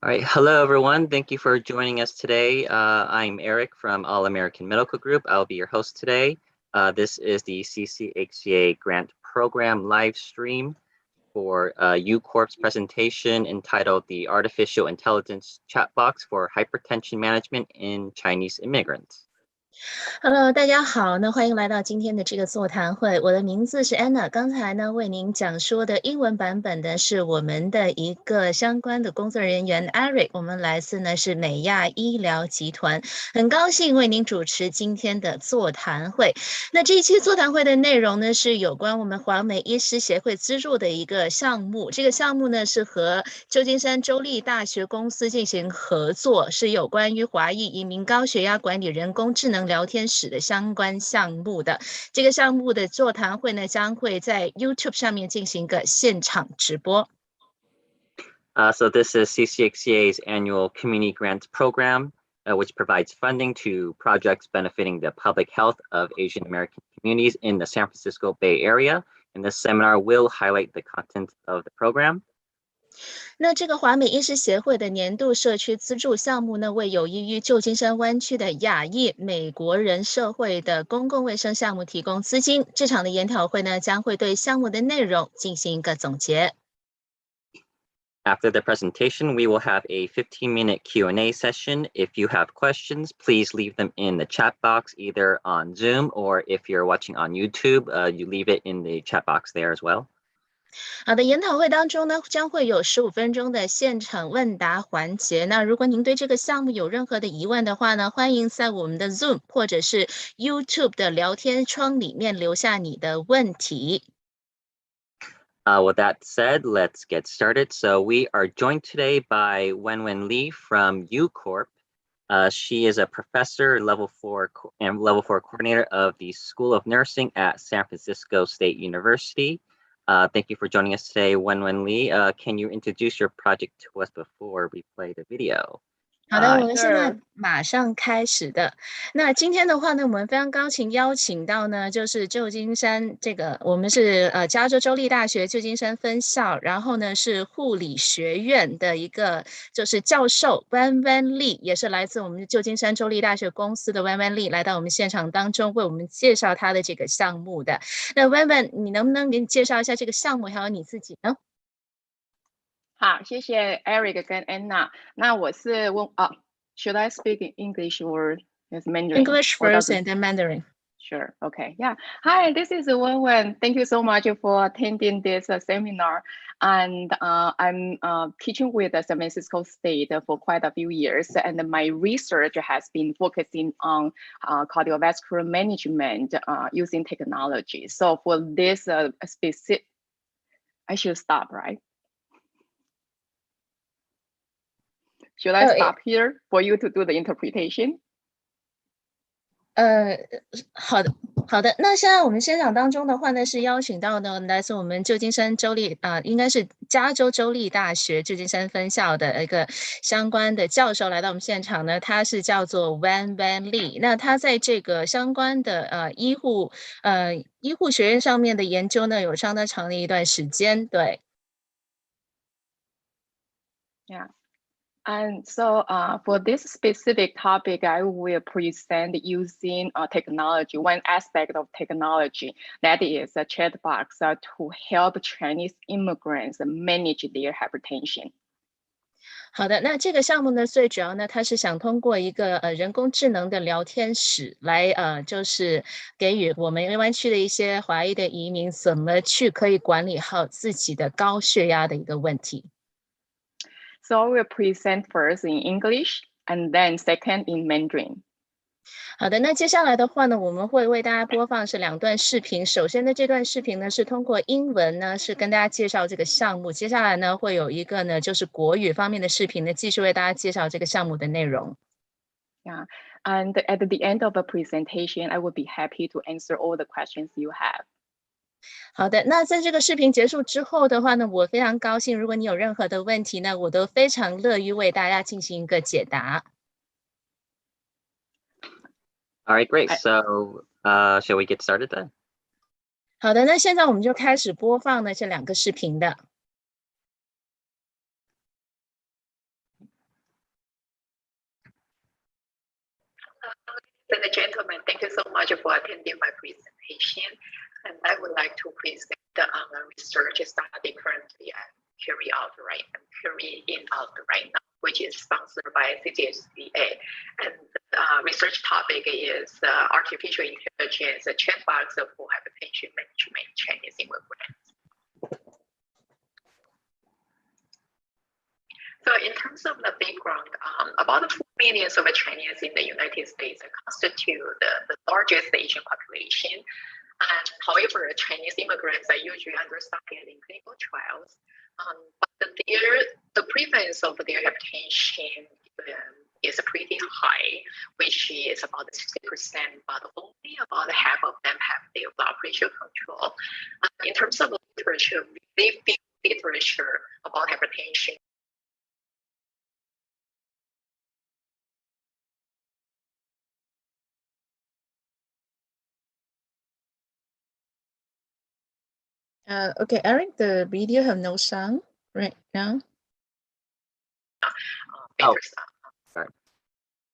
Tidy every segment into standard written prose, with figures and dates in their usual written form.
All right, hello everyone. Thank you for joining us today. I'm Eric from All American Medical Group. I'll be your host today. This is the CCHCA Grant Program live stream for UCorp's presentation entitled The Artificial Intelligence Chatbox for Hypertension Management in Chinese Immigrants. Hello， 大家好，欢迎来到今天的这个座谈会。我的名字是 Anna， 刚才为您讲说的英文版本的是我们的一个相关的工作人员 Eric， 我们来自是美亚医疗集团，很高兴为您主持今天的座谈会。那这一期座谈会的内容呢是有关我们华美医师协会资助的一个项目，这个项目呢是和旧金山州立大学公司进行合作，是有关于华裔移民高血压管理人工智能聊天室的相关项目的。这个项目的座谈会呢将会在 YouTube 上面进行一个现场直播。So this is CCHCA's annual community grant program, which provides funding to projects benefiting the public health of Asian American communities in the San Francisco Bay Area. And this seminar will highlight the content of the program. 那这个华美医师协会的年度社区资助项目呢，为有益于旧金山湾区的亚裔美国人社会的公共卫生项目提供资金。这场的研讨会呢，将会对项目的内容进行一个总结。After the presentation, we will have a 15-minute Q&A session. If you have questions, please leave them in the chat box, either on Zoom or if you're watching on YouTube, you leave it in the chat box there as well. 好的，研讨会当中呢，将会有15分钟的现场问答环节。那如果您对这个项目有任何的疑问的话呢，欢迎在我们的 Zoom 或者是 YouTube 的聊天窗里面留下你的问题。With that said, let's get started. So we are joined today by Wenwen Lee from UCorp. She is a professor, level 4 coordinator of the School of Nursing at San Francisco State University. Thank you for joining us today, Wenwen Lee. Can you introduce your project to us before we play the video? 好的，我们现在马上开始的。那今天的话呢，我们非常高兴邀请到呢，就是旧金山这个，我们是加州州立大学旧金山分校，然后呢是护理学院的一个就是教授Wenwen Lee，也是来自我们旧金山州立大学公司的Wenwen Lee，来到我们现场当中为我们介绍他的这个项目的。那Wenwen，你能不能给你介绍一下这个项目还有你自己呢？好，谢谢 Eric 跟 Anna。那我是问should I speak in English or is Mandarin? English first and then Mandarin. Sure. Okay. Yeah. Hi, this is Wenwen. Thank you so much for attending this seminar. And I'm teaching with the San Francisco State for quite a few years. And my research has been focusing on cardiovascular management using technology. So for this specific, I should stop, right? Should I stop here for you to do the interpretation? 好的。那现在我们现场当中的话呢，是邀请到呢来自我们旧金山州立应该是加州州立大学旧金山分校的一个相关的教授来到我们现场呢，他是叫做 Wenwen Lee。那他在这个相关的医护学院上面的研究呢，有相当长的一段时间，对。Yeah. And so for this specific topic, I will present using technology, one aspect of technology, that is a chatbox to help Chinese immigrants manage their hypertension. 好的，那这个项目呢，最主要呢，它是想通过一个人工智能的聊天室来就是给予我们湾区的一些华裔的移民怎么去可以管理好自己的高血压的一个问题。So I will present first in English and then second in Mandarin. 好的，那接下来的话呢，我们会为大家播放是2段视频。首先的这段视频呢，是通过英文呢，是跟大家介绍这个项目。接下来呢，会有一个呢，就是国语方面的视频呢，继续为大家介绍这个项目的内容。Yeah, and at the end of the presentation, I will be happy to answer all the questions you have. 好的，那在这个视频结束之后的话呢，我非常高兴，如果你有任何的问题呢，我都非常乐于为大家进行一个解答。All right, great. So shall we get started then? 好的，那现在我们就开始播放呢这2个视频的。Ladies and gentlemen, thank you so much for attending my presentation. And I would like to present a research study currently carrying out right now, which is sponsored by CGSCA. And the research topic is artificial intelligence chatbox for hypertension management in Chinese immigrants. So in terms of the background, about 4 million of Chinese in the United States constitute the largest Asian population. And however, Chinese immigrants are usually understudied in clinical trials. But the prevalence of their hypertension is pretty high, which is about 60%, but only about half of them have their blood pressure control. In terms of literature, very few literature about hypertension. Okay, Eric, the video have no sound right now. Oh,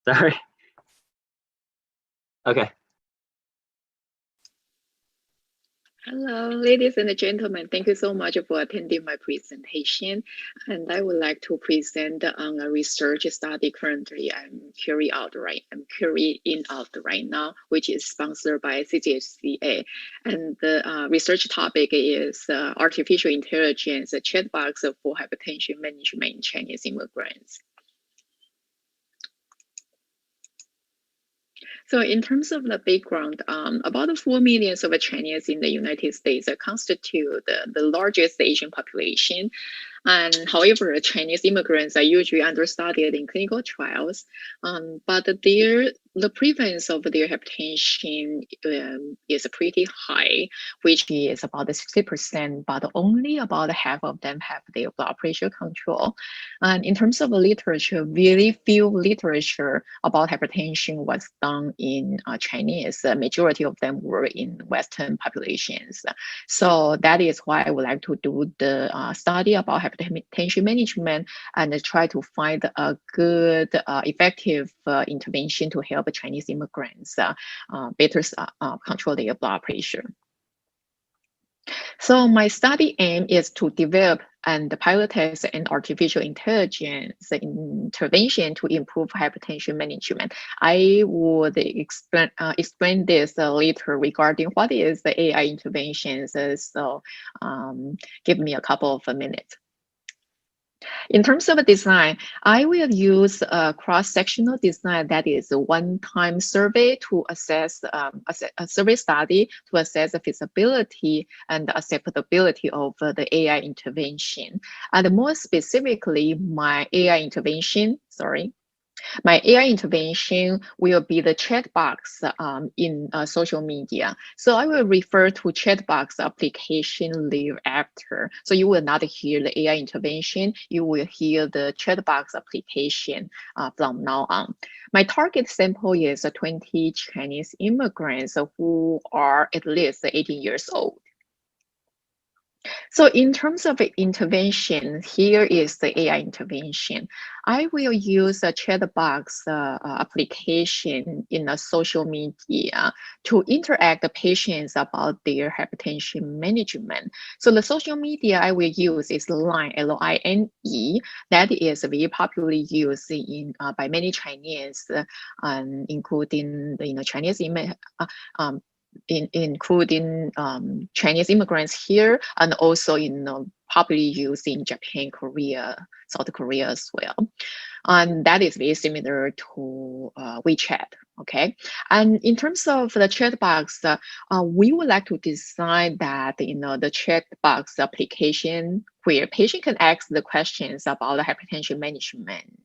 sorry. Okay. Hello, ladies and gentlemen. Thank you so much for attending my presentation. And I would like to present on a research study currently I'm carrying out right now, which is sponsored by CGSCA. And the research topic is artificial intelligence chatbox for hypertension management in Chinese immigrants. So in terms of the background, about 4 million of Chinese in the United States constitute the largest Asian population. And however, Chinese immigrants are usually understudied in clinical trials, but the prevalence of their hypertension is pretty high, which is about 60%, but only about half of them have their blood pressure control. And in terms of literature, very few literature about hypertension was done in Chinese. The majority of them were in Western populations. So that is why I would like to do the study about hypertension management and try to find a good, effective intervention to help Chinese immigrants better control their blood pressure. So my study aim is to develop and pilot test an artificial intelligence intervention to improve hypertension management. I would explain this later regarding what is the AI interventions. So give me a couple of minutes. In terms of design, I will use a cross-sectional design that is a one-time survey to assess a survey study to assess the feasibility and acceptability of the AI intervention. And more specifically, my AI intervention will be the Chatbox in social media. So I will refer to Chatbox application thereafter. So you will not hear the AI intervention, you will hear the Chatbox application from now on. My target sample is 20 Chinese immigrants who are at least 18 years old. So in terms of intervention, here is the AI intervention. I will use a Chatbox application in a social media to interact the patients about their hypertension management. So the social media I will use is Line, L-I-N-E. That is very popularly used by many Chinese, including Chinese including Chinese immigrants here, and also popularly used in Japan, Korea, South Korea as well. And that is very similar to WeChat, okay? And in terms of the Chatbox, we would like to design that, the Chatbox application where patient can ask the questions about the hypertension management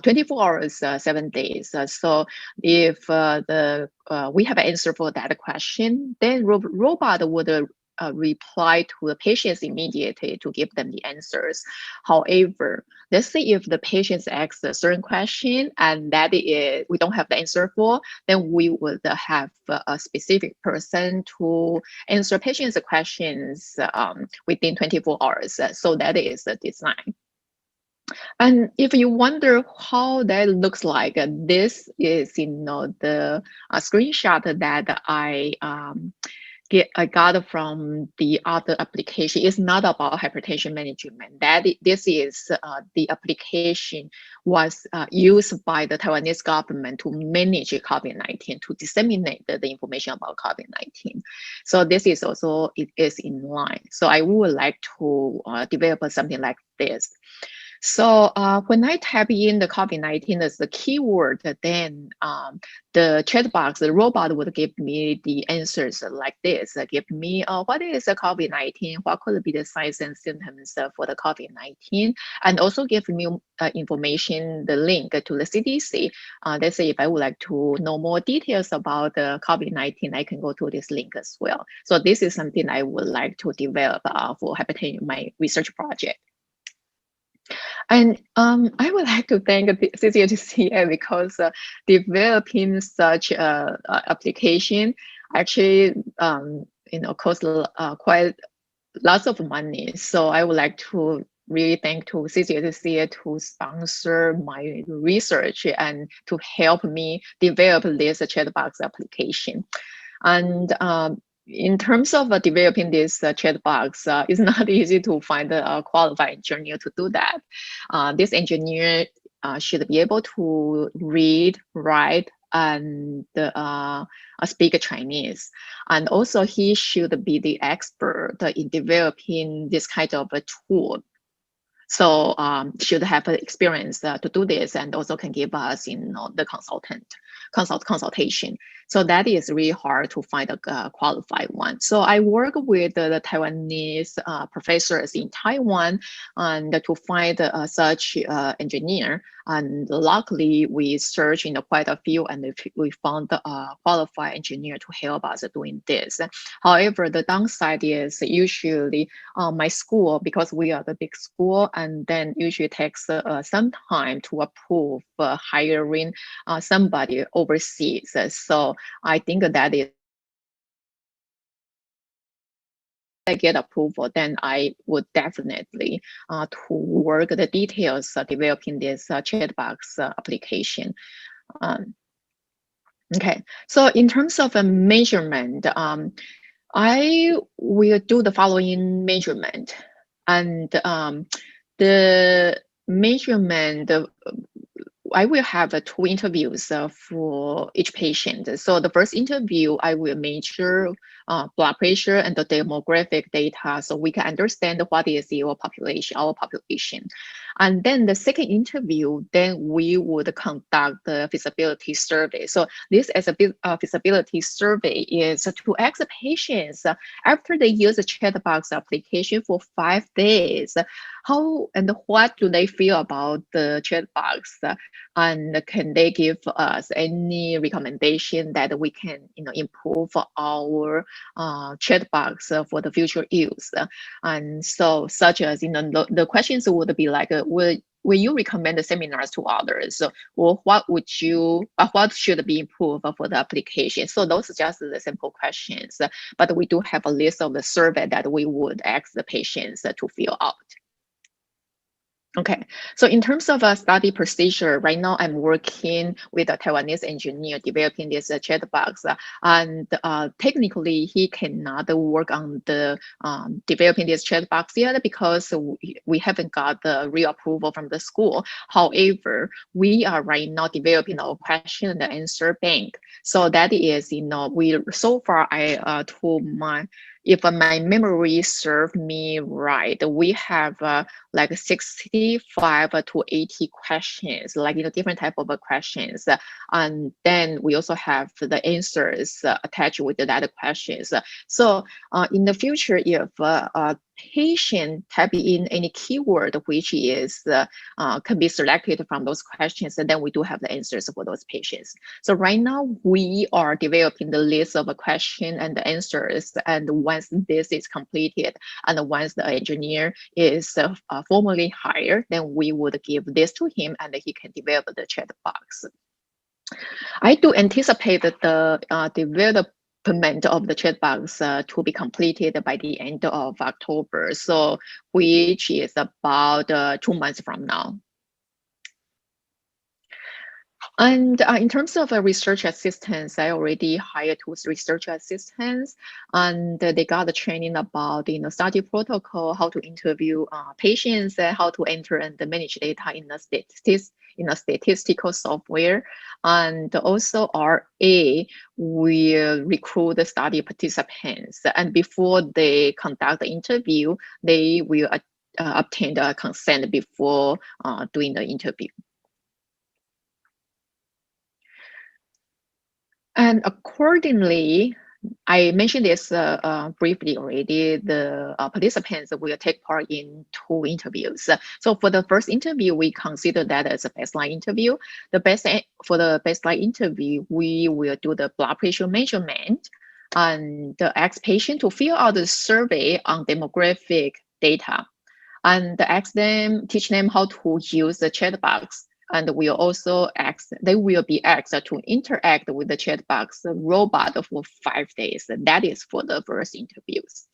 24 hours, 7 days. So if we have an answer for that question, then robot would reply to the patients immediately to give them the answers. However, let's say if the patients ask a certain question and that we don't have the answer for, then we would have a specific person to answer patients' questions within 24 hours. So that is the design. And if you wonder how that looks like, this is the screenshot that I got from the other application. It's not about hypertension management. This is the application was used by the Taiwanese government to manage COVID-19, to disseminate the information about COVID-19. So this is also, it is in line. So I would like to develop something like this. So when I type in the COVID-19 as the keyword, then the chat box, the robot would give me the answers like this. Give me what is the COVID-19, what could be the signs and symptoms for the COVID-19, and also give me information, the link to the CDC. Let's say if I would like to know more details about the COVID-19, I can go to this link as well. So this is something I would like to develop for hypertension, my research project. And I would like to thank CCHCA because developing such application actually, cost quite lots of money. So I would like to really thank to CCHCA to sponsor my research and to help me develop this Chatbox application. And in terms of developing this Chatbox, it's not easy to find a qualified engineer to do that. This engineer should be able to read, write, and speak Chinese. And also he should be the expert in developing this kind of a tool. So should have experience to do this, and also can give us the consultation. So that is really hard to find a qualified one. So I work with the Taiwanese professors in Taiwan and to find such engineer. And luckily, we searched quite a few, and we found a qualified engineer to help us doing this. However, the downside is usually my school, because we are the big school, and then usually takes some time to approve hiring somebody overseas. So I think that is, I get approval, then I would definitely to work the details developing this Chatbox application. Okay, so in terms of a measurement, I will do the following measurement, and the measurement, I will have 2 interviews for each patient. So the first interview, I will measure blood pressure and the demographic data, so we can understand what is our population. And then the second interview, then we would conduct the feasibility survey. So this as a feasibility survey is to ask the patients after they use the Chatbox application for 5 days, how and what do they feel about the Chatbox, and can they give us any recommendation that we can improve our Chatbox for the future use. And so such as the questions would be like, will you recommend the seminars to others, or what should be improved for the application? So those are just the simple questions, but we do have a list of the survey that we would ask the patients to fill out. Okay, so in terms of a study procedure, right now I'm working with a Taiwanese engineer developing this Chatbox, and technically he cannot work on the developing this Chatbox yet because we haven't got the real approval from the school. However, we are right now developing our question and answer bank. So that is, so far if my memory serves me right, we have like 65 to 80 questions, like different type of questions, and then we also have the answers attached with the other questions. So in the future, if patient type in any keyword which is can be selected from those questions, and then we do have the answers for those patients. So right now we are developing the list of a question and the answers, and once this is completed and once the engineer is formally hired, then we would give this to him and he can develop the Chatbox. I do anticipate that the development of the Chatbox to be completed by the end of October, so which is about 2 months from now. And in terms of research assistants, I already hired 2 research assistants, and they got the training about study protocol, how to interview patients, how to enter and manage data in a statistical software, and also RA will recruit the study participants, and before they conduct the interview, they will obtain the consent before doing the interview. And accordingly, I mentioned this briefly already. The participants will take part in 2 interviews. So for the first interview, we consider that as a baseline interview. For the baseline interview, we will do the blood pressure measurement and ask patient to fill out the survey on demographic data, and teach them how to use the chat box. And they will be asked to interact with the Chatbox robot for 5 days. That is for the first interviews.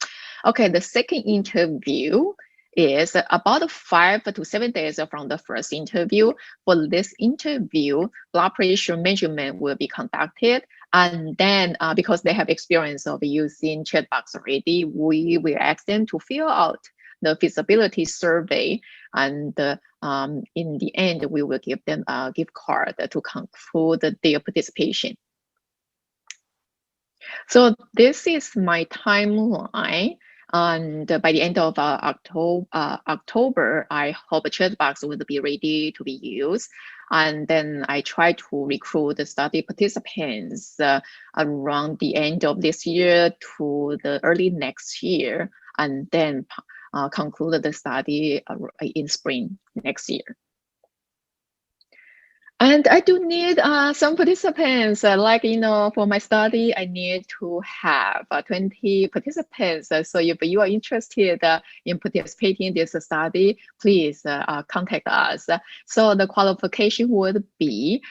Okay, the second interview is about 5 to 7 days from the first interview. For this interview, blood pressure measurement will be conducted. And then because they have experience of using Chatbox already, we will ask them to fill out the feasibility survey, and in the end, we will give them a gift card to conclude their participation. So this is my timeline, and by the end of October, I hope Chatbox will be ready to be used. And then I try to recruit the study participants around the end of this year to the early next year, and then conclude the study in spring next year. And I do need some participants. For my study, I need to have 20 participants. So if you are interested in participating in this study, please contact us. So the qualification would be,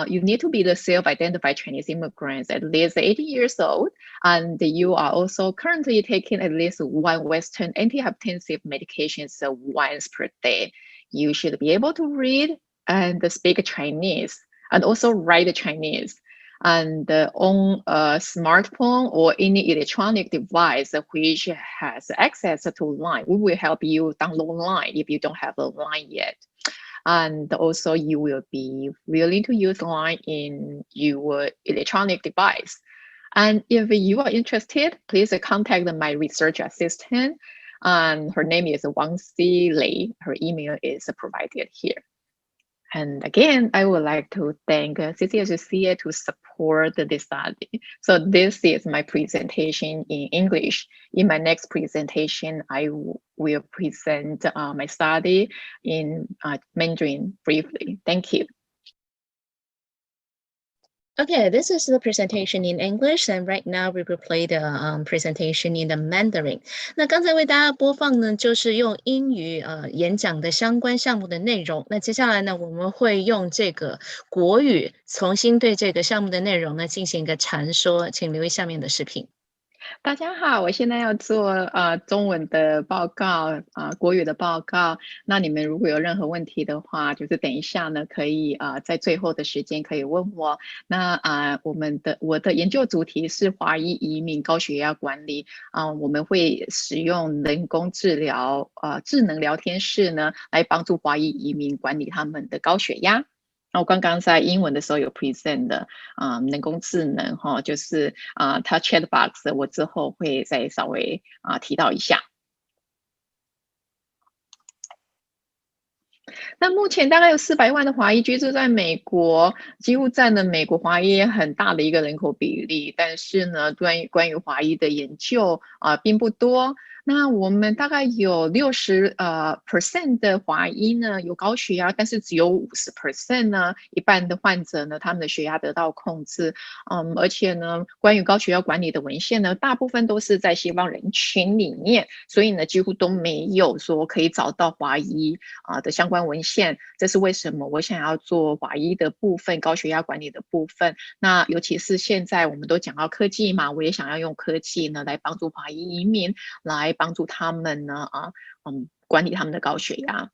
you need to be the self-identified Chinese immigrants at least 18 years old, and you are also currently taking at least 1 Western antihypertensive medications once per day. You should be able to read and speak Chinese, and also write Chinese, and on a smartphone or any electronic device which has access to Line. We will help you download Line if you don't have a Line yet. And also you will be willing to use Line in your electronic device. And if you are interested, please contact my research assistant. And her name is Wang Si Lei. Her email is provided here. And again, I would like to thank CCSCA to support this study. So this is my presentation in English. In my next presentation, I will present my study in Mandarin briefly. Thank you. Okay, this is the presentation in English, and right now we will play the presentation in the Mandarin. 那刚才为大家播放呢，就是用英语演讲的相关项目的内容。那接下来呢，我们会用这个国语重新对这个项目的内容呢进行一个阐说，请留意下面的视频。大家好，我现在要做中文的报告国语的报告。那你们如果有任何问题的话，就是等一下呢，可以在最后的时间可以问我。那我的研究主题是华裔移民高血压管理我们会使用人工智能聊天室呢，来帮助华裔移民管理他们的高血压。我刚刚在英文的时候有 present 的人工智能就是它 Chatbox 我之后会再稍微提到一下。那目前大概有400万的华裔居住在美国，几乎占了美国华裔很大的一个人口比例。但是呢，关于华裔的研究并不多。那我们大概有60% 的华裔呢有高血压，但是只有50% 呢，一半的患者呢他们的血压得到控制。而且呢，关于高血压管理的文献呢，大部分都是在西方人群里面，所以呢几乎都没有说可以找到华裔的相关文献。这是为什么我想要做华裔的部分，高血压管理的部分。那尤其是现在我们都讲到科技嘛，我也想要用科技呢来帮助华裔移民，来帮助他们呢管理他们的高血压。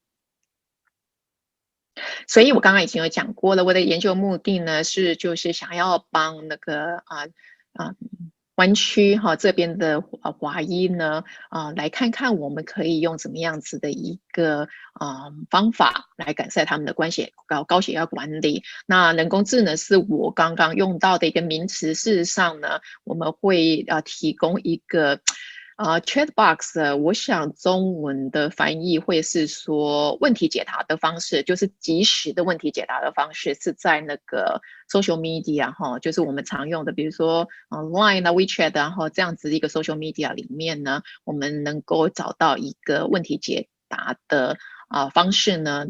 所以我刚刚已经有讲过了，我的研究目的呢就是想要帮那个湾区这边的华裔呢来看看我们可以用怎么样子的一个方法来改善他们的高血压管理。那人工智能是我刚刚用到的一个名词，事实上呢，我们会提供一个Chatbox， 我想中文的翻译会是说问题解答的方式，就是即时的问题解答的方式，是在那个 social media 就是我们常用的，比如说Line 啊 WeChat 然后这样子一个 social media 里面呢，我们能够找到一个问题解答的方式呢。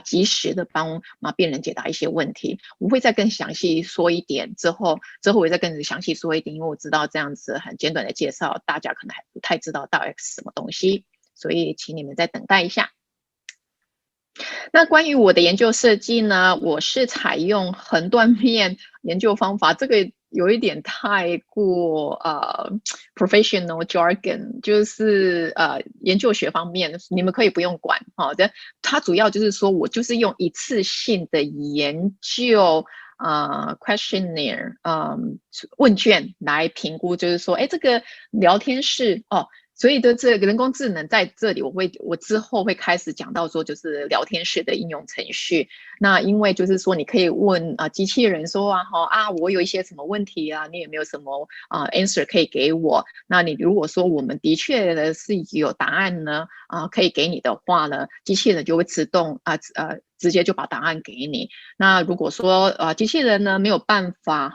及时的帮病人解答一些问题，我会再更详细说一点，之后我会再更详细说一点，因为我知道这样子很简短的介绍，大家可能还不太知道到底是什么东西，所以请你们再等待一下。那关于我的研究设计呢，我是采用横断面研究方法，这个有一点太过professional jargon， 就是研究学方面你们可以不用管它主要就是说我就是用一次性的研究questionnaire 问卷来评估，就是说这个聊天室所以的这个人工智能在这里我之后会开始讲到说就是聊天室的应用程序。那因为就是说你可以问机器人说我有一些什么问题你有没有什么answer 可以给我？那你如果说我们的确的是有答案呢可以给你的话呢，机器人就会自动直接就把答案给你。那如果说机器人呢没有办法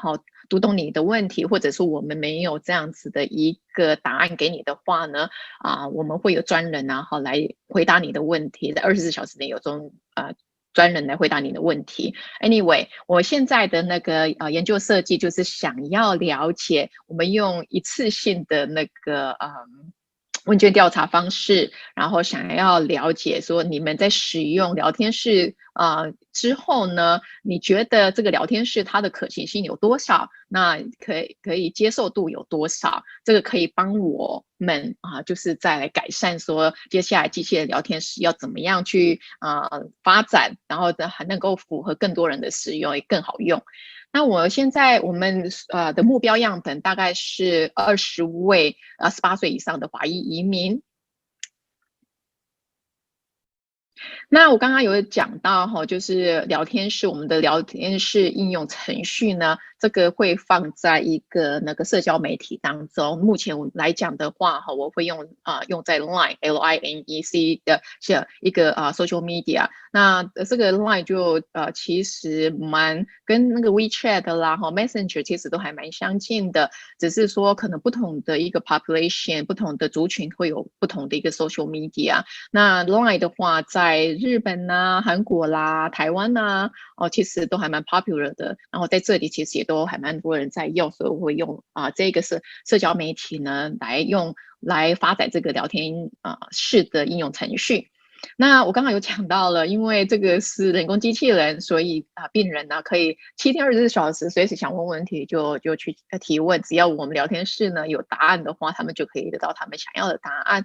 读懂你的问题，或者是我们没有这样子的一个答案给你的话呢我们会有专人来回答你的问题，在24小时内有专人来回答你的问题。Anyway， 我现在的那个研究设计就是想要了解，我们用一次性的那个问卷调查方式，然后想要了解说你们在使用聊天室之后呢，你觉得这个聊天室它的可行性有多少？那可以接受度有多少？这个可以帮我们就是再来改善说接下来机器人聊天室要怎么样去发展，然后还能够符合更多人的使用，也更好用。那我们的目标样本大概是20位18岁以上的华裔移民。那我刚刚有讲到就是聊天室，我们的聊天室应用程序呢，这个会放在一个那个社交媒体当中。目前来讲的话我会用在 Line LINEC 的是一个social media。那这个 Line 就其实跟那个 WeChat 啦Messenger 其实都还蛮相近的，只是说可能不同的一个 population 不同的族群会有不同的一个 social media。那 Line 的话在日本韩国啦台湾其实都还蛮 popular 的，然后在这里其实也都还蛮多人在用，所以我会用这个社交媒体呢来发展这个聊天室的应用程序。那我刚刚有讲到了，因为这个是人工机器人，所以病人可以7天24小时随时想问问题就去提问，只要我们聊天室呢有答案的话，他们就可以得到他们想要的答案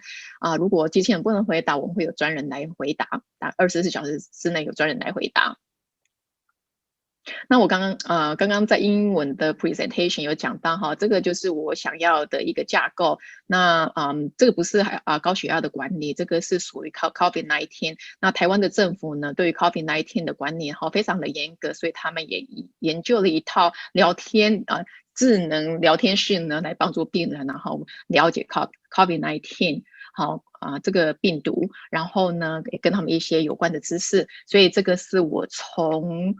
如果机器人不能回答，我们会有专人来回答，24小时之内有专人来回答。那我刚刚在英文的 presentation 有讲到这个就是我想要的一个架构。那这个不是高血压的管理，这个是属于 COVID-19。那台湾的政府呢，对于 COVID-19 的管理非常的严格，所以他们也研究了一套智能聊天室呢，来帮助病人然后了解 COVID-19。这个病毒，然后呢也跟他们一些有关的知识，所以这个是我从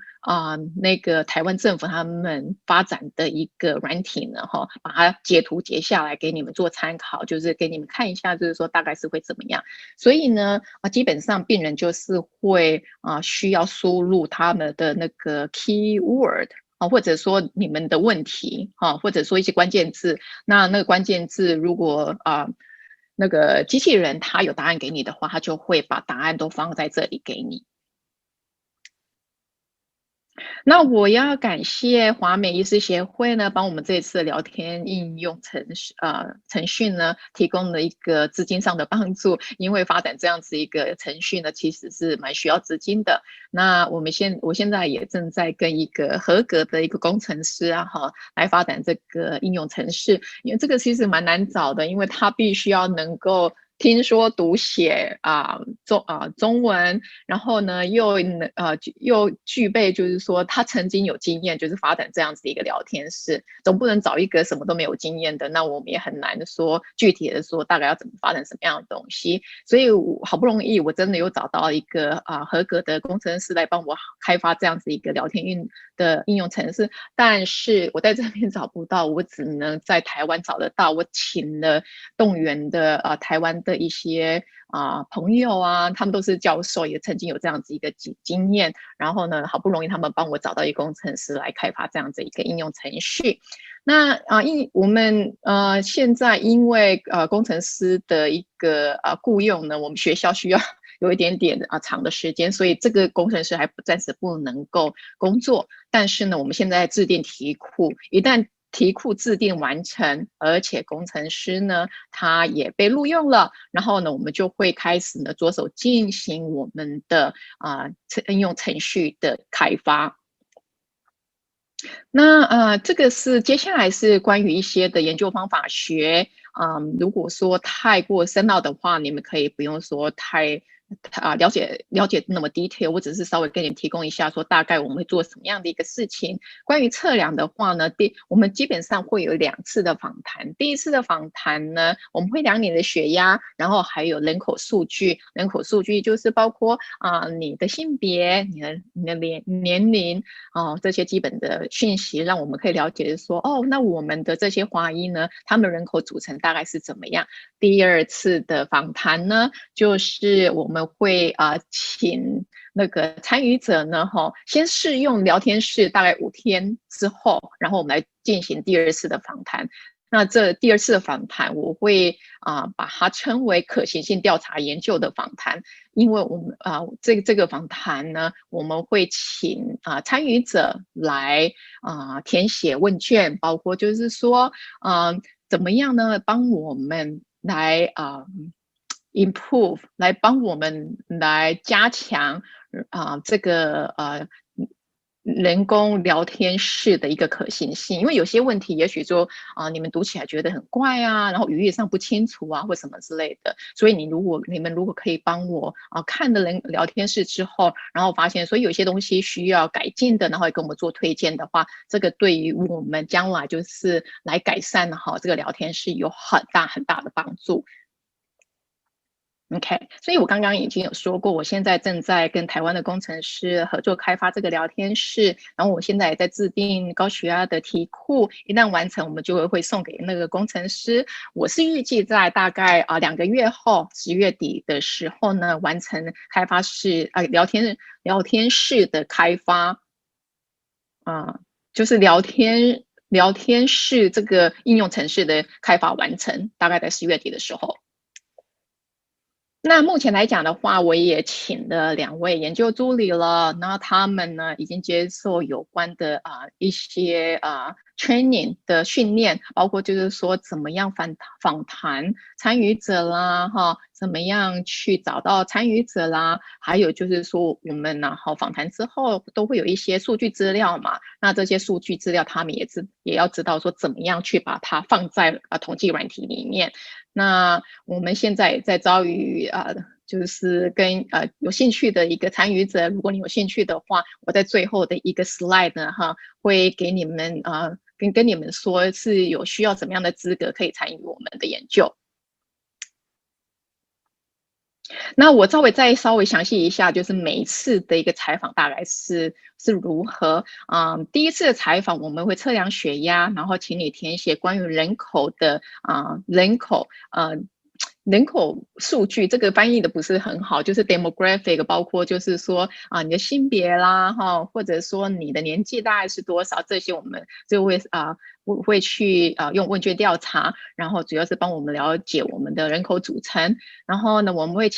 那个台湾政府他们发展的一个软体呢把它截下来给你们做参考，就是给你们看一下，就是说大概是会怎么样。所以呢基本上病人就是会需要输入他们的那个 keyword或者说你们的问题或者说一些关键字。那个关键字如果那个机器人它有答案给你的话，它就会把答案都放在这里给你。那我要感谢华美医师协会呢，帮我们这一次聊天应用程序呢，提供了一个资金上的帮助。因为发展这样子一个程序呢，其实是蛮需要资金的。那我现在也正在跟一个合格的一个工程师啊，来发展这个应用程式。因为这个其实蛮难找的，因为它必须要能够听说读写中文，然后呢又具备就是说他曾经有经验，就是发展这样子的一个聊天室，总不能找一个什么都没有经验的，那我们也很难说具体的说大概要怎么发展什么样的东西。所以好不容易我真的有找到一个合格的工程师来帮我开发这样子一个聊天的应用程式，但是我在这边找不到，我只能在台湾找得到。我请了动员的台湾的一些朋友啊，他们都是教授，也曾经有这样子一个经验，然后呢好不容易他们帮我找到一个工程师来开发这样子一个应用程序。那我们现在因为工程师的一个雇用呢，我们学校需要有一点点长的时间，所以这个工程师还暂时不能够工作。但是呢，我们现在制定题库，一旦题库制定完成，而且工程师呢他也被录用了，然后呢我们就会开始呢着手进行我们的应用程序的开发。那这个是接下来是关于一些的研究方法学，如果说太过深奥的话，你们可以不用说太了解那么 detail， 我只是稍微给你们提供一下，说大概我们会做什么样的一个事情。关于测量的话呢，我们基本上会有2次的访谈。第一次的访谈呢，我们会量你的血压，然后还有人口数据。人口数据就是包括你的性别、你的年龄这些基本的讯息，让我们可以了解说，那我们的这些华裔呢，他们人口组成大概是怎么样。第2次的访谈呢，就是我们会请那个参与者呢先试用聊天室大概5天之后，然后我们来进行第2次的访谈。那这第2次的访谈，我会把它称为可行性调查研究的访谈，因为我们这个访谈呢，我们会请参与者来填写问卷，包括就是说怎么样呢，帮我们来improve， 来帮我们来加强这个人工聊天室的一个可行性。因为有些问题也许说你们读起来觉得很怪啊，然后语义上不清楚啊或什么之类的，所以你们如果可以帮我看了人聊天室之后，然后发现所以有些东西需要改进的，然后也跟我们做推荐的话，这个对于我们将来就是来改善这个聊天室有很大很大的帮助。OK， 所以我刚刚已经有说过，我现在正在跟台湾的工程师合作开发这个聊天室，然后我现在也在制定高血压的题库，一旦完成，我们就会送给那个工程师。我是预计在大概2个月后，10月底的时候呢，完成开发聊天室的开发，就是聊天室这个应用程式的开发完成，大概在10月底的时候。那目前来讲的话，我也请了2位研究助理了，那他们呢已经接受有关的一些training 的训练，包括就是说怎么样访谈参与者啦，怎么样去找到参与者啦，还有就是说我们访谈之后都会有一些数据资料嘛，那这些数据资料他们也要知道说怎么样去把它放在统计软体里面。那我们现在也在招募就是跟有兴趣的一个参与者，如果你有兴趣的话，我在最后的一个 slide 呢会给你们跟你们说是有需要怎么样的资格可以参与我们的研究。那我再稍微详细一下，就是每一次的一个采访大概是如何。第1次的采访我们会测量血压，然后请你填写关于人口的人口数据，这个翻译的不是很好，就是 demographic， 包括就是说你的性别啦或者说你的年纪大概是多少，这些我们就会会去用问卷调查，然后主要是帮我们了解我们的人口组成。然后呢，我们会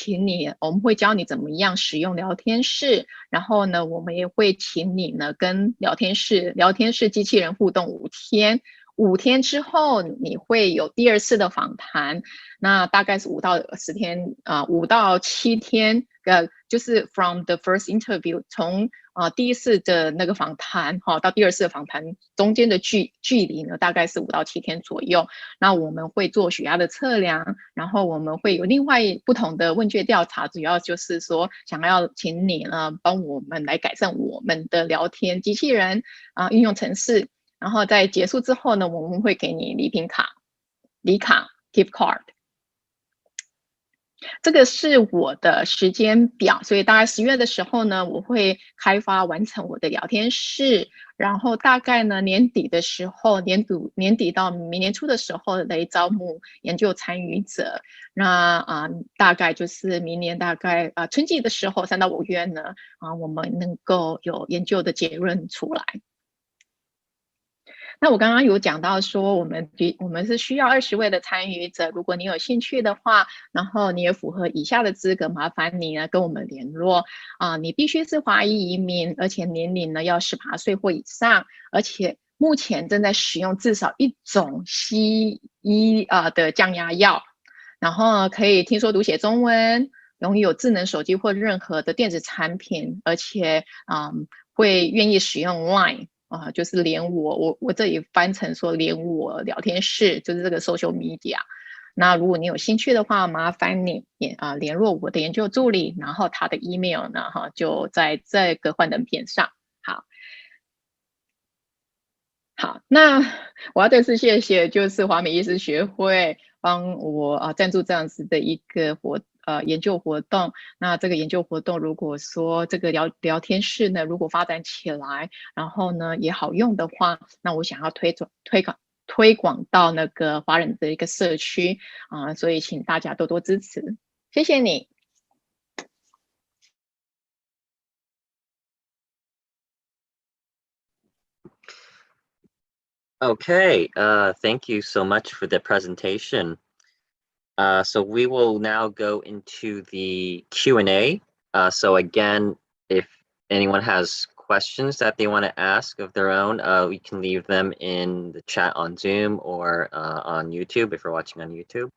教你怎么样使用聊天室，然后呢，我们也会请你呢跟聊天室机器人互动5天。5天之后，你会有第2次的访谈，那大概是5到10天，5到7天，就是 from the first interview， 从第1次的那个访谈到第2次的访谈中间的距离呢，大概是5到7天左右。那我们会做血压的测量，然后我们会有另外不同的问卷调查，主要就是说想要请你呢帮我们来改善我们的聊天机器人应用程式。然后在结束之后呢，我们会给你礼卡 gift card。这个是我的时间表，所以大概10月的时候呢，我会开发完成我的聊天室，然后大概呢年底的时候，年底到明年初的时候来招募研究参与者。那大概就是明年大概春季的时候3到5月呢我们能够有研究的结论出来。那我刚刚有讲到说，我们是需要20位的参与者。如果你有兴趣的话，然后你也符合以下的资格，麻烦你呢跟我们联络你必须是华裔移民，而且年龄呢要18岁或以上，而且目前正在使用至少1种西医的降压药，然后可以听说读写中文，拥有智能手机或任何的电子产品，而且会愿意使用 Line。就是连我这里翻成说连我聊天室，就是这个 social media。那如果你有兴趣的话，麻烦你联络我的研究助理，然后他的 email 呢就在这个幻灯片上。好，那我要再次谢谢就是华美医师学会帮我赞助这样子的一个研究活动。那这个研究活动如果说这个聊天室呢如果发展起来，然后呢也好用的话，那我想要推广到那个华人的一个社区所以请大家多多支持，谢谢你。Okay, thank you so much for the presentation. So we will now go into the Q&A. So again, if anyone has questions that they want to ask of their own, we can leave them in the chat on Zoom or on YouTube if you're watching on YouTube.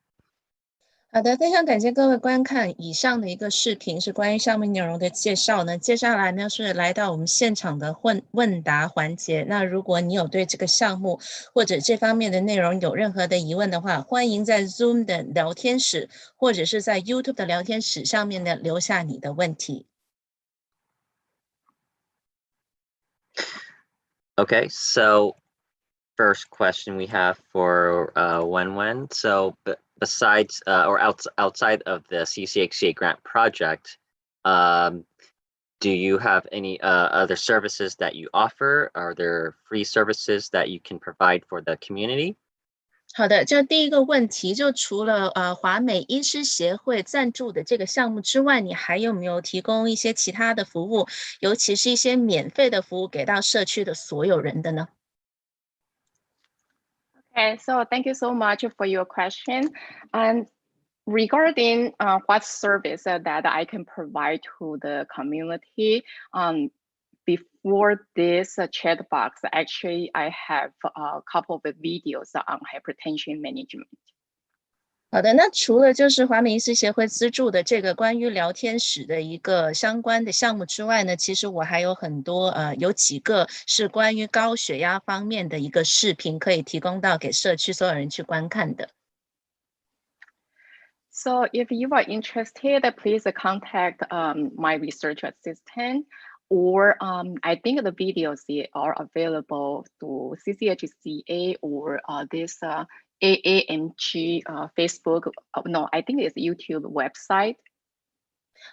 好的，非常感谢各位观看以上的一个视频，是关于项目内容的介绍呢。接下来呢是来到我们现场的问答环节。那如果你有对这个项目或者这方面的内容有任何的疑问的话，欢迎在 Zoom 的聊天室或者是在 YouTube 的聊天室上面呢留下你的问题。Okay, so first question we have for Wenwen. So besides or outside of the CCHCA grant project, do you have any other services that you offer? Are there free services that you can provide for the community? 好的，这第一个问题就除了华美医师协会赞助的这个项目之外，你还有没有提供一些其他的服务，尤其是一些免费的服务给到社区的所有人的呢？ Okay, so thank you so much for your question. And regarding what service that I can provide to the community, before this chat box, actually I have a couple of videos on hypertension management. 好的，那除了就是华美医师协会资助的这个关于聊天室的一个相关的项目之外呢，其实我还有很多有几个是关于高血压方面的一个视频可以提供到给社区所有人去观看的。So if you are interested, please contact my research assistant, or I think the videos are available through CCHCA or this AAMG Facebook. No, I think it's YouTube website.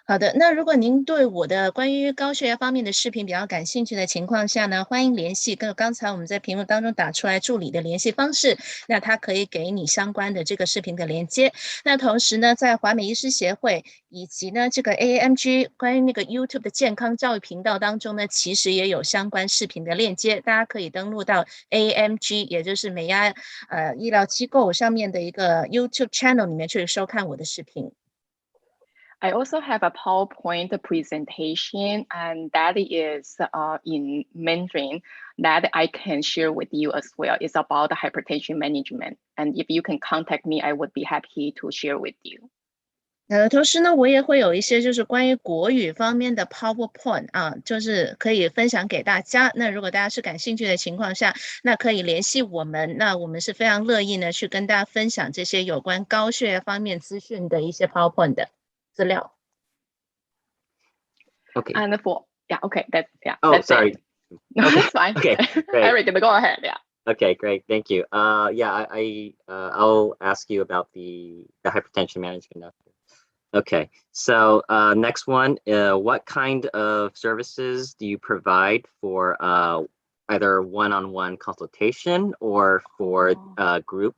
好的，那如果您对我的关于高血压方面的视频比较感兴趣的情况下呢，欢迎联系跟刚才我们在屏幕当中打出来助理的联系方式，那他可以给你相关的这个视频的连接。那同时呢，在华美医师协会以及呢这个 AAMG 关于那个 YouTube 的健康教育频道当中呢，其实也有相关视频的链接，大家可以登录到 AAMG， 也就是美亚医疗机构上面的一个 YouTube channel 里面去收看我的视频。I also have a PowerPoint presentation, and that is in Mandarin that I can share with you as well. It's about hypertension management. And if you can contact me, I would be happy to share with you. 同时呢，我也会有一些就是关于国语方面的 PowerPoint 啊，就是可以分享给大家。那如果大家是感兴趣的情况下，那可以联系我们。那我们是非常乐意呢去跟大家分享这些有关高血压方面资讯的一些 PowerPoint 的资料。Okay. And okay, Oh, that's sorry. it. No, Okay. that's fine. Okay, great. Eric, go ahead. Yeah. Okay, great. Thank you. I'll ask you about the hypertension management after. Okay, so next one, what kind of services do you provide for either one-on-one consultation or for group?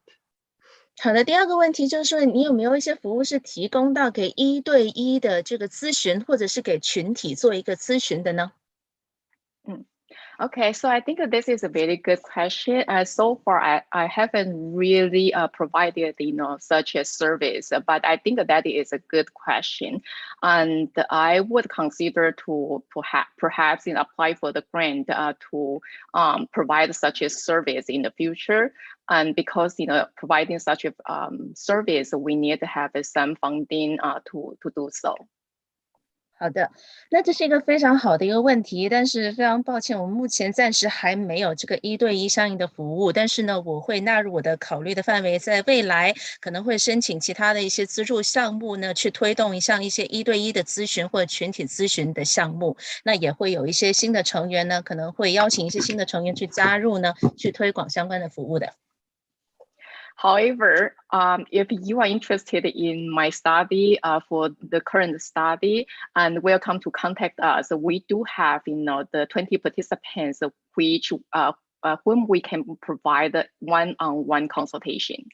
好的，第二个问题就是说，你有没有一些服务是提供到给1对1的这个咨询，或者是给群体做一个咨询的呢？ Okay, so I think this is a very good question. So far, I haven't really provided such a service, but I think that is a good question, and I would consider to perhaps apply for the grant to provide such a service in the future. And because providing such a service, we need to have some funding to do so. 好的，那这是一个非常好的一个问题，但是非常抱歉，我们目前暂时还没有这个1对1相应的服务，但是呢，我会纳入我的考虑的范围，在未来可能会申请其他的一些资助项目呢，去推动一些1对1的咨询或者群体咨询的项目，那也会有一些新的成员呢，可能会邀请一些新的成员去加入呢，去推广相关的服务的。However, if you are interested in my study for the current study, and welcome to contact us. We do have, the 20 participants, which whom we can provide one-on-one consultation.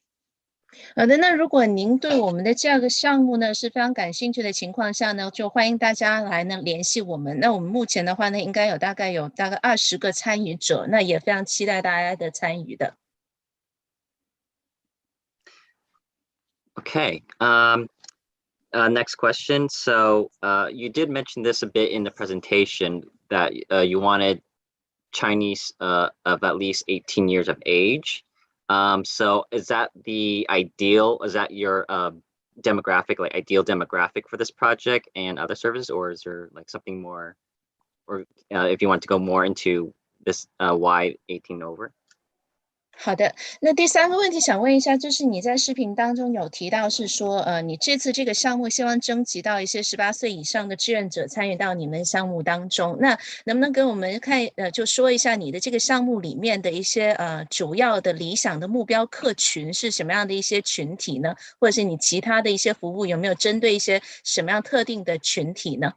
好的，那如果您对我们的这个项目呢是非常感兴趣的情况下呢，就欢迎大家来呢联系我们。那我们目前的话呢，应该有大概20个参与者，那也非常期待大家的参与的。Okay. Next question. So you did mention this a bit in the presentation that you wanted Chinese of at least 18 years of age. So is that the ideal? Is that your demographic, like ideal demographic for this project and other services, or is there like something more, or if you want to go more into this why 18 over? 好的，那第三个问题想问一下，就是你在视频当中有提到是说，你这次这个项目希望征集到一些18岁以上的志愿者参与到你们项目当中，那能不能跟我们就说一下你的这个项目里面的一些主要的理想的目标客群是什么样的一些群体呢？或者是你其他的一些服务有没有针对一些什么样特定的群体呢？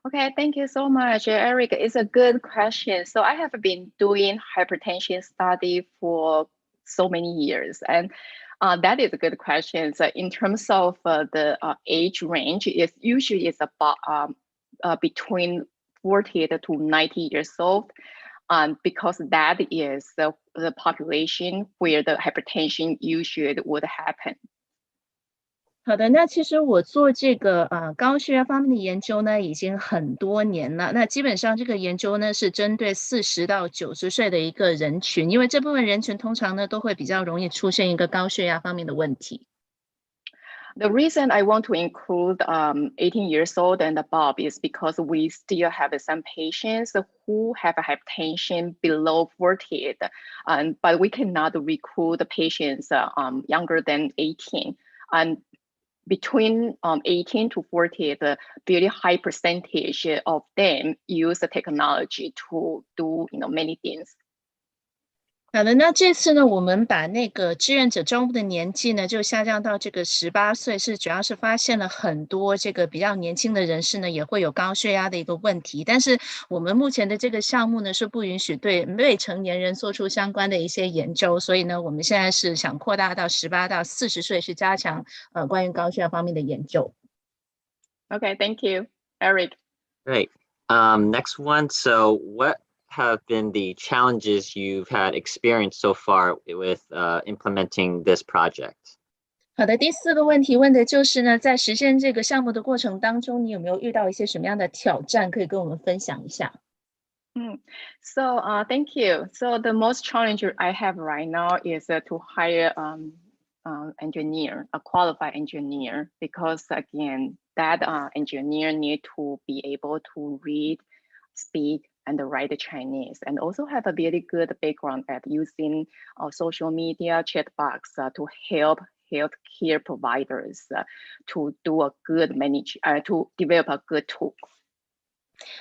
Okay, thank you so much, Eric. It's a good question. So I have been doing hypertension study for so many years, and that is a good question. So in terms of the age range, it's usually about between 40 to 90 years old, because that is the population where the hypertension usually would happen. 好的，那其实我做这个高血压方面的研究呢，已经很多年了。那基本上这个研究呢是针对40到90岁的一个人群，因为这部分人群通常呢都会比较容易出现一个高血压方面的问题。The reason I want to include 18 years old and above is because we still have some patients who have a hypertension below 40, but we cannot recruit the patients younger than 18. And between 18 to 40, the very high percentage of them use the technology to do many things. 好的，那这次呢，我们把那个志愿者招募的年纪呢，就下降到这个18岁，是主要是发现了很多这个比较年轻的人士呢，也会有高血压的一个问题。但是我们目前的这个项目呢，是不允许对未成年人做出相关的一些研究，所以呢，我们现在是想扩大到18到40岁，去加强关于高血压方面的研究。Okay, thank you, Eric. Great. Next one. So what have been the challenges you've had experienced so far with implementing this project? 好的，第4个问题问的就是呢，在实现这个项目的过程当中，你有没有遇到一些什么样的挑战，可以跟我们分享一下？So thank you. So the most challenge I have right now is to hire engineer, a qualified engineer, because again, that engineer need to be able to read, speak, and write Chinese, and also have a very good background at using social media, Chatbox to help healthcare providers to do a good to develop a good tool.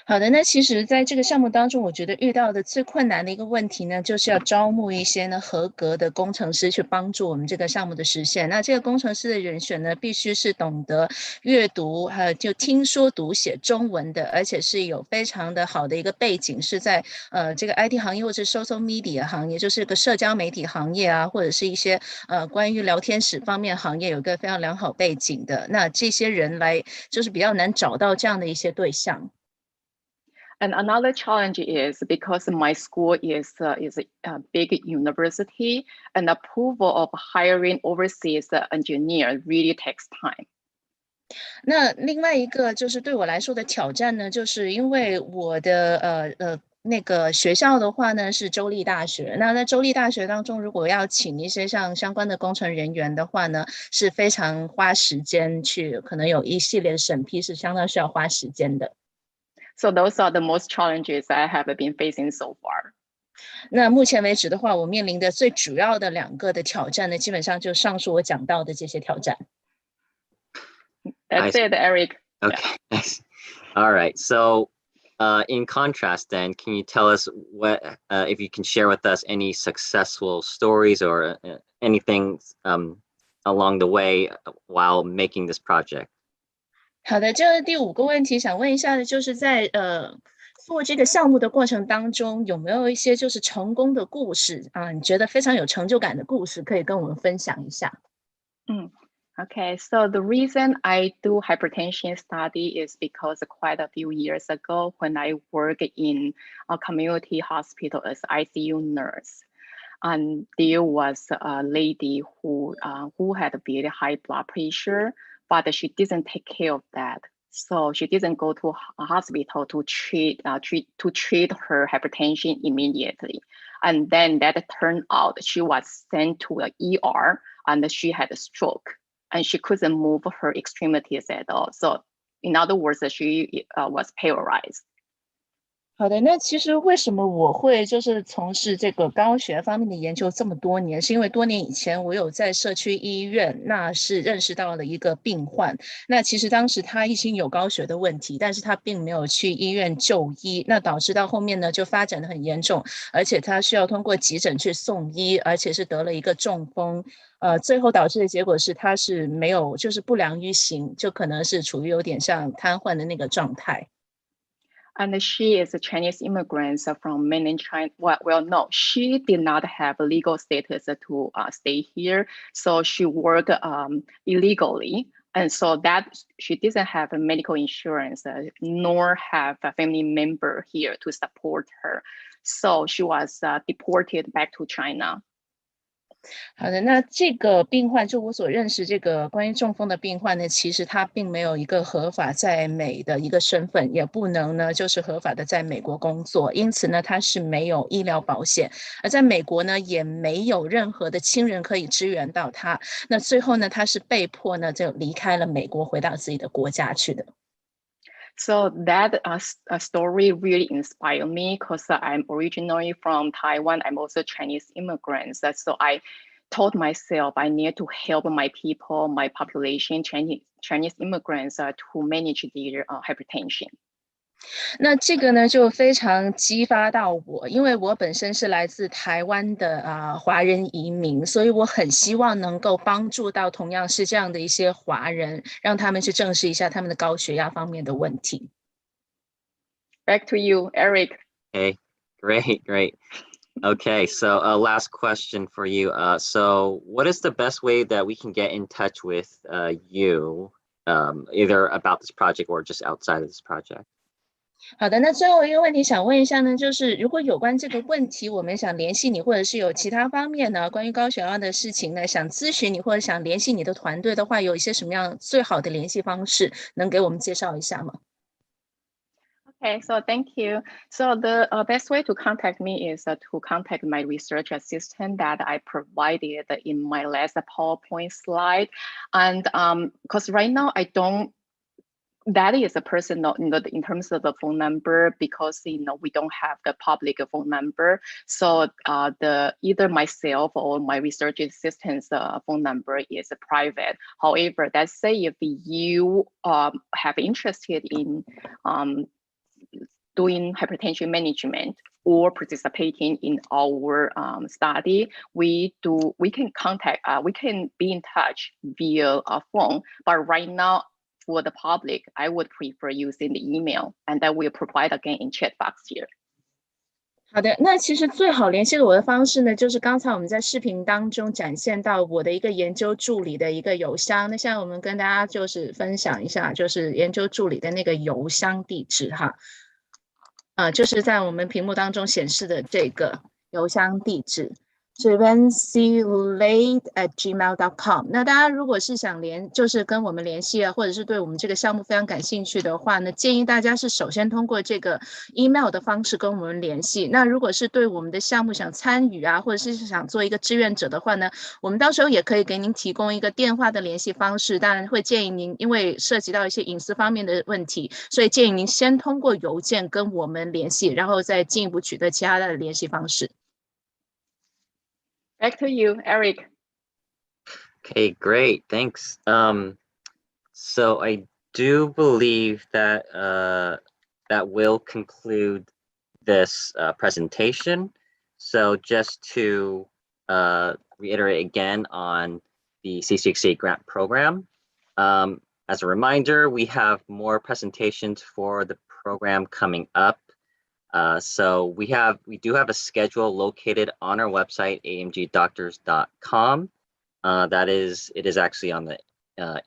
好的，那其实在这个项目当中，我觉得遇到的最困难的一个问题呢，就是要招募一些呢合格的工程师去帮助我们这个项目的实现。那这个工程师的人选呢，必须是懂得阅读，就听说读写中文的，而且是有非常的好的一个背景，是在这个 IT 行业或者 social media 行业，就是个社交媒体行业啊，或者是一些关于聊天室方面行业有一个非常良好背景的。那这些人来就是比较难找到这样的一些对象。And another challenge is because my school is a big university, and approval of hiring overseas engineer really takes time. 那另外一个就是对我来说的挑战呢，就是因为我的那个学校的话呢是州立大学，那在州立大学当中，如果要请一些像相关的工程人员的话呢，是非常花时间去，可能有一系列的审批是相当需要花时间的。So those are the most challenges I have been facing so far. 那目前为止的话，我面临的最主要的2个的挑战呢，基本上就上述我讲到的这些挑战。That's it, Eric. Okay, nice. All right. So, in contrast, then, can you tell us what, if you can share with us any successful stories or anything along the way while making this project? 好的，这第5个问题想问一下的，就是在做这个项目的过程当中，有没有一些就是成功的故事啊？你觉得非常有成就感的故事，可以跟我们分享一下。Okay, so the reason I do hypertension study is because quite a few years ago, when I worked in a community hospital as ICU nurse, and there was a lady who had a very high blood pressure, but she didn't take care of that. So she didn't go to a hospital to treat her hypertension immediately. And then that turned out she was sent to an ER and she had a stroke and she couldn't move her extremities at all. So in other words, she was paralyzed. 好的，那其实为什么我会就是从事这个高血压方面的研究这么多年，是因为多年以前我有在社区医院，那是认识到了一个病患，那其实当时他已经有高血的问题，但是他并没有去医院就医，那导致到后面呢就发展得很严重，而且他需要通过急诊去送医，而且是得了一个中风，最后导致的结果是他是没有就是不良于行，就可能是处于有点像瘫痪的那个状态。And she is a Chinese immigrant from mainland China. Well, no, she did not have legal status to stay here. So she worked illegally. And so that she doesn't have a medical insurance, nor have a family member here to support her. So she was deported back to China. 好的，那这个病患就我所认识这个关于中风的病患呢，其实他并没有一个合法在美的一个身份，也不能呢就是合法的在美国工作，因此呢他是没有医疗保险，而在美国呢也没有任何的亲人可以支援到他，那最后呢他是被迫呢就离开了美国，回到自己的国家去的。So that story really inspired me because I'm originally from Taiwan. I'm also Chinese immigrant. So I told myself I need to help my people, my population, Chinese immigrants to manage their hypertension. 那这个呢，就非常激发到我，因为我本身是来自台湾的华人移民，所以我很希望能够帮助到同样是这样的一些华人，让他们去正视一下他们的高血压方面的问题。Back to you, Eric. Okay, great. Okay, so last question for you. So what is the best way that we can get in touch with you, either about this project or just outside of this project? 好的，那最后一个问题想问一下呢，就是如果有关这个问题，我们想联系你，或者是有其他方面呢，关于高血压的事情呢，想咨询你或者想联系你的团队的话，有一些什么样最好的联系方式，能给我们介绍一下吗？ Okay, so thank you. So the best way to contact me is to contact my research assistant that I provided in my last PowerPoint slide. And because right now I don't, that is a personal, in terms of the phone number, because we don't have the public phone number. So either myself or my research assistant's phone number is private. However, let's say if you have interested in doing hypertension management or participating in our study, we can be in touch via a phone. But right now, for the public, I would prefer using the email, and that will provide again in Chatbox here. 好的，那其实最好联系我的方式呢，就是刚才我们在视频当中展现到我的一个研究助理的一个邮箱。那现在我们跟大家就是分享一下，就是研究助理的那个邮箱地址哈。就是在我们屏幕当中显示的这个邮箱地址是 vencylate@gmail.com。那大家如果是想就是跟我们联系啊，或者是对我们这个项目非常感兴趣的话呢，建议大家是首先通过这个 email 的方式跟我们联系。那如果是对我们的项目想参与啊，或者是想做一个志愿者的话呢，我们到时候也可以给您提供一个电话的联系方式。当然会建议您，因为涉及到一些隐私方面的问题，所以建议您先通过邮件跟我们联系，然后再进一步取得其他的联系方式。Back to you, Eric. Okay, great. Thanks. So I do believe that that will conclude this presentation. So just to reiterate again on the C6A grant program. As a reminder, we have more presentations for the program coming up. So we do have a schedule located on our website, amgdoctors.com. It is actually on the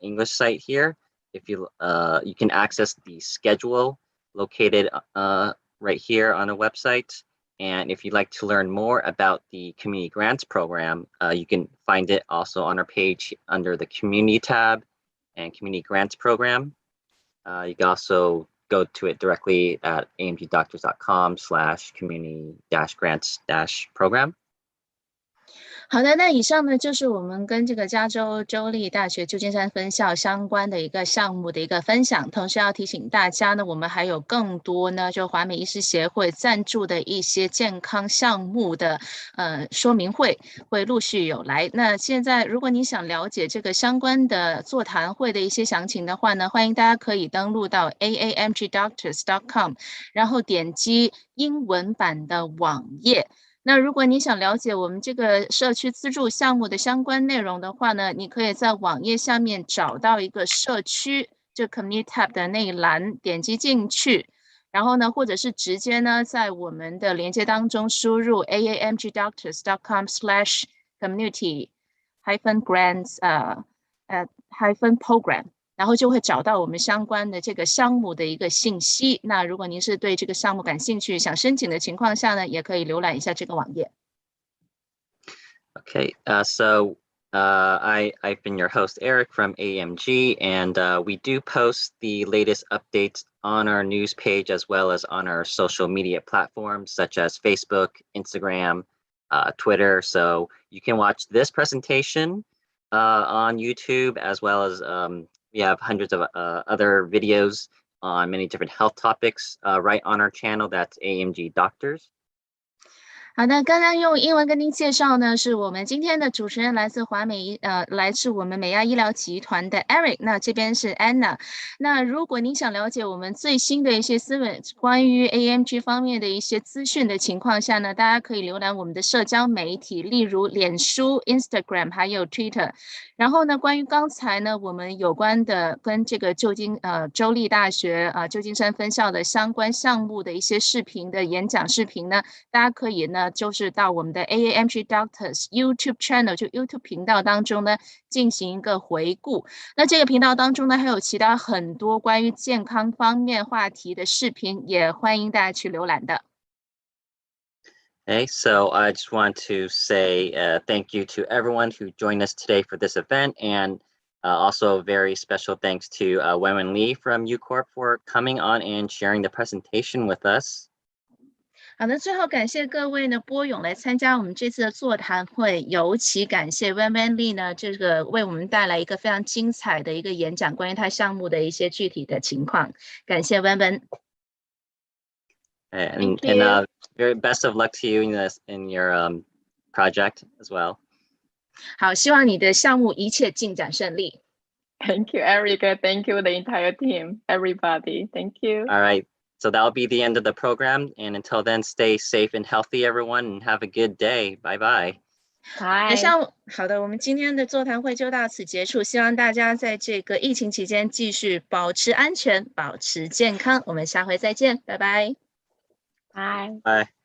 English site here. If you can access the schedule located right here on the website. And if you'd like to learn more about the community grants program, you can find it also on our page under the community tab and community grants program. You can also go to it directly at amgdoctors.com/community-grants-program. 好的，那以上呢就是我们跟这个加州州立大学旧金山分校相关的一个项目的一个分享。同时要提醒大家呢，我们还有更多呢，就华美医师协会赞助的一些健康项目的说明会会陆续有来。那现在如果你想了解这个相关的座谈会的一些详情的话呢，欢迎大家可以登录到 aamgdoctors.com， 然后点击英文版的网页。那如果你想了解我们这个社区资助项目的相关内容的话呢，你可以在网页下面找到一个社区这 Community Tab 的那一栏，点击进去，然后呢，或者是直接呢在我们的连接当中输入 aamgdoctors.com/community-grants-program。然后就会找到我们相关的这个项目的一个信息。那如果您是对这个项目感兴趣，想申请的情况下呢，也可以浏览一下这个网页。Okay, so I've been your host, Eric from AMG, and we do post the latest updates on our news page as well as on our social media platforms such as Facebook, Instagram, Twitter. So you can watch this presentation on YouTube as well as we have hundreds of other videos on many different health topics right on our channel. That's AMG Doctors. 好的，刚刚用英文跟您介绍呢，是我们今天的主持人来自来自我们美亚医疗集团的 Eric， 那这边是 Anna。那如果您想了解我们最新的一些关于 AMG 方面的一些资讯的情况下呢，大家可以浏览我们的社交媒体，例如脸书、Instagram 还有 Twitter。然后呢，关于刚才呢，我们有关的跟这个州立大学旧金山分校的相关项目的一些视频的演讲视频呢，大家可以呢，就是到我们的 AAMG Doctors YouTube Channel 就 YouTube 频道当中呢进行一个回顾。那这个频道当中呢，还有其他很多关于健康方面话题的视频，也欢迎大家去浏览的。Okay, so I just want to say thank you to everyone who joined us today for this event, and also a very special thanks to Wenwen Lee from UCorp for coming on and sharing the presentation with us. 好的，最后感谢各位呢拨冗来参加我们这次的座谈会，尤其感谢 Wenwen Lee 呢，这个为我们带来一个非常精彩的一个演讲，关于他项目的一些具体的情况。感谢 Wenwen。And very best of luck to you in your project as well. 好，希望你的项目一切进展顺利。Thank you, Erica. Thank you, the entire team, everybody. Thank you. All right. So that'll be the end of the program. And until then, stay safe and healthy, everyone, and have a good day. Bye-bye. Bye. 好的，我们今天的座谈会就到此结束。希望大家在这个疫情期间继续保持安全，保持健康。我们下回再见，拜拜。Bye. Bye.